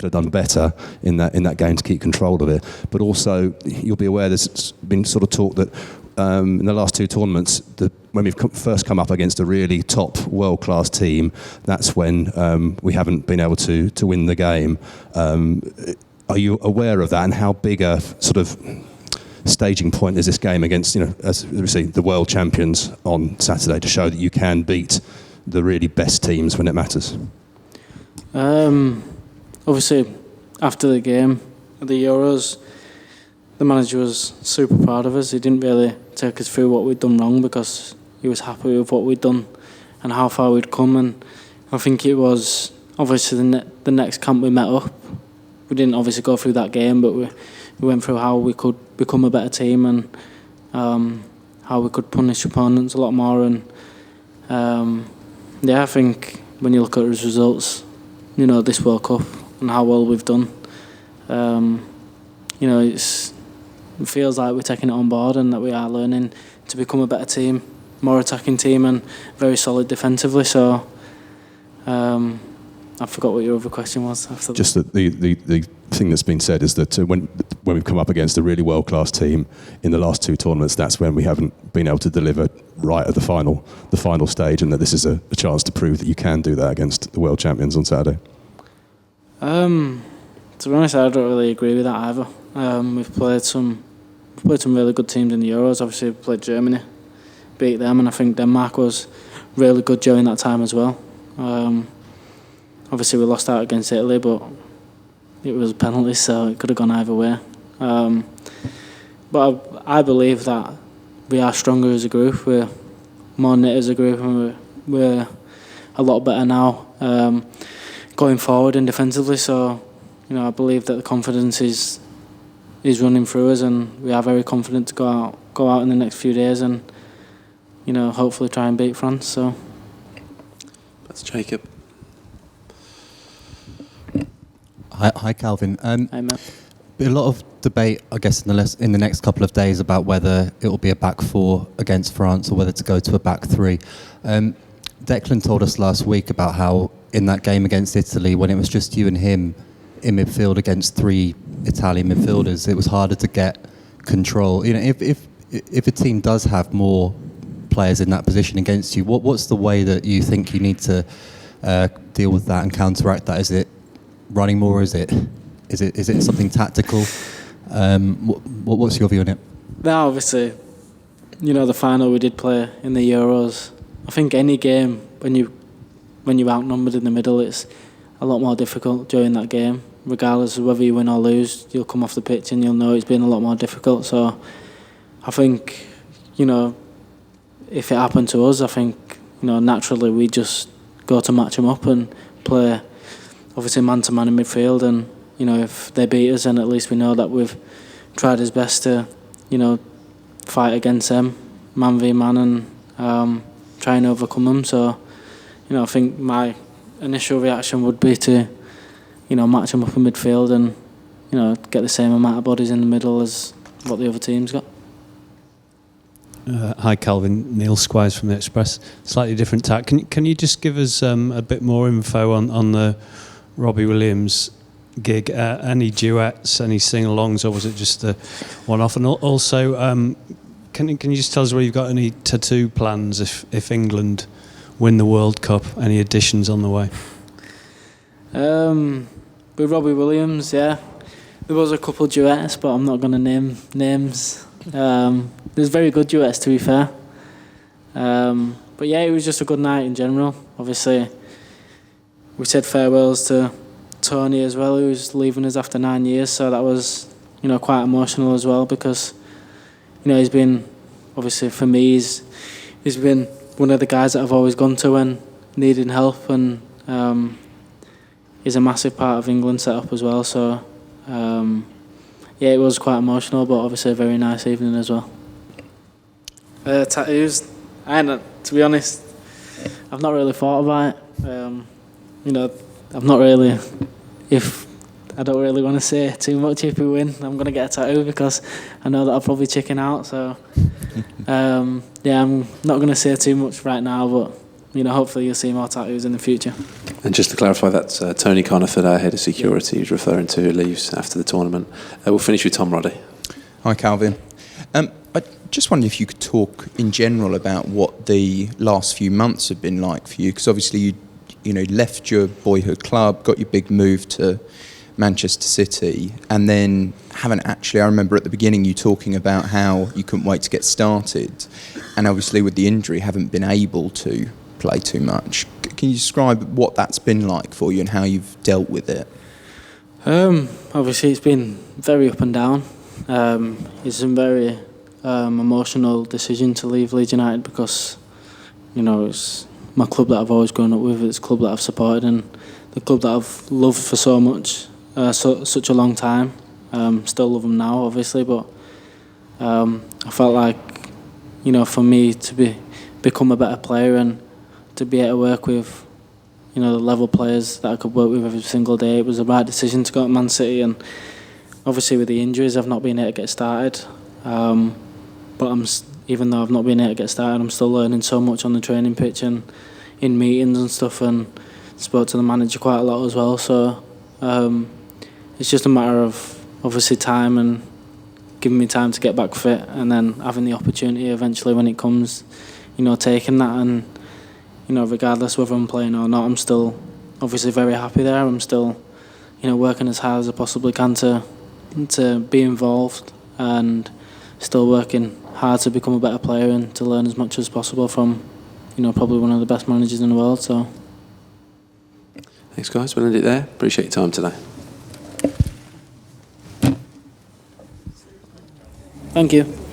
could have done better in that game to keep control of it. But also, you'll be aware there's been sort of talk that in the last two tournaments, when we've first come up against a really top world-class team, that's when we haven't been able to win the game. Are you aware of that, and how big a sort of staging point is this game against, as we see, the world champions on Saturday, to show that you can beat the really best teams when it matters? Obviously, after the game, the Euros, the manager was super proud of us. He didn't really take us through what we'd done wrong, because he was happy with what we'd done and how far we'd come. And I think it was obviously the next camp we met up. We didn't obviously go through that game, but we went through how we could become a better team, and how we could punish opponents a lot more. And I think when you look at his results, this World Cup and how well we've done, it feels like we're taking it on board, and that we are learning to become a better team, more attacking team, and very solid defensively. So I forgot what your other question was. Just that the thing that's been said is that when we've come up against a really world-class team in the last two tournaments, that's when we haven't been able to deliver right at the final stage, and that this is a chance to prove that you can do that against the world champions on Saturday. To be honest, I don't really agree with that either. We've played some really good teams in the Euros. Obviously, we played Germany, beat them, and I think Denmark was really good during that time as well. Obviously, we lost out against Italy, but it was penalties, so it could have gone either way. But I believe that we are stronger as a group. We're more knit as a group, and we're a lot better now going forward and defensively. So, I believe that the confidence is running through us, and we are very confident to go out in the next few days and hopefully try and beat France. So that's Jacob. Hi, Kalvin. Hi, Matt. A lot of debate, I guess, in the next couple of days about whether it will be a back four against France or whether to go to a back three. Declan told us last week about how in that game against Italy, when it was just you and him in midfield against three Italian midfielders, it was harder to get control. If a team does have more players in that position against you, what's the way that you think you need to deal with that and counteract that? Is it running more? Is it something tactical? What's your view on it? Now, obviously, the final we did play in the Euros. I think any game when you're outnumbered in the middle, it's a lot more difficult during that game. Regardless of whether you win or lose, you'll come off the pitch and you'll know it's been a lot more difficult. So I think, if it happened to us, I think, naturally we just go to match them up and play, obviously, man-to-man in midfield. And, if they beat us, then at least we know that we've tried his best to, fight against them, man v man, and try and overcome them. So, I think my initial reaction would be to, match them up in midfield and, get the same amount of bodies in the middle as what the other team's got. Hi, Kalvin. Neil Squires from The Express. Slightly different tack. Can you just give us a bit more info on the Robbie Williams gig? Any duets, any sing-alongs, or was it just a one-off? And also, can you just tell us where you've got any tattoo plans if England win the World Cup? Any additions on the way? With Robbie Williams, yeah. There was a couple duets, but I'm not going to name names. There's very good duets, to be fair. But yeah, it was just a good night in general. Obviously, we said farewells to Tony as well, who was leaving us after 9 years. So that was, quite emotional as well, because, he's been, obviously for me, he's been one of the guys that I've always gone to when needing help, and he's a massive part of England's setup as well. So yeah, it was quite emotional, but obviously a very nice evening as well. Tattoos, to be honest, I've not really thought about it. I've not really, I don't really want to say too much if we win. I'm going to get a tattoo because I know that I'll probably chicken out. So yeah, I'm not going to say too much right now, but hopefully you'll see more tattoos in the future. And just to clarify, that's Tony Coniford, our head of security, who's referring to, who leaves after the tournament. We'll finish with Tom Roddy. Hi, Kalvin. I just wondered if you could talk in general about what the last few months have been like for you, because obviously you left your boyhood club, got your big move to Manchester City, and then haven't actually. I remember at the beginning you talking about how you couldn't wait to get started, and obviously with the injury haven't been able to play too much. Can you describe what that's been like for you and how you've dealt with it? Obviously it's been very up and down. It's a very emotional decision to leave Leeds United because it's my club that I've always grown up with. It's a club that I've supported and the club that I've loved for so much, such a long time. Still love them now, obviously, but I felt like, for me to become a better player and to be able to work with, the level players that I could work with every single day, it was the right decision to go to Man City. And obviously with the injuries, I've not been able to get started. But even though I've not been able to get started, I'm still learning so much on the training pitch and in meetings and stuff, and spoke to the manager quite a lot as well. So it's just a matter of obviously time and giving me time to get back fit, and then having the opportunity eventually when it comes, taking that. And regardless whether I'm playing or not, I'm still obviously very happy there. I'm still working as hard as I possibly can to be involved, and still working hard to become a better player and to learn as much as possible from probably one of the best managers in the world. So thanks, guys. We'll end it there. Appreciate your time today. thank you.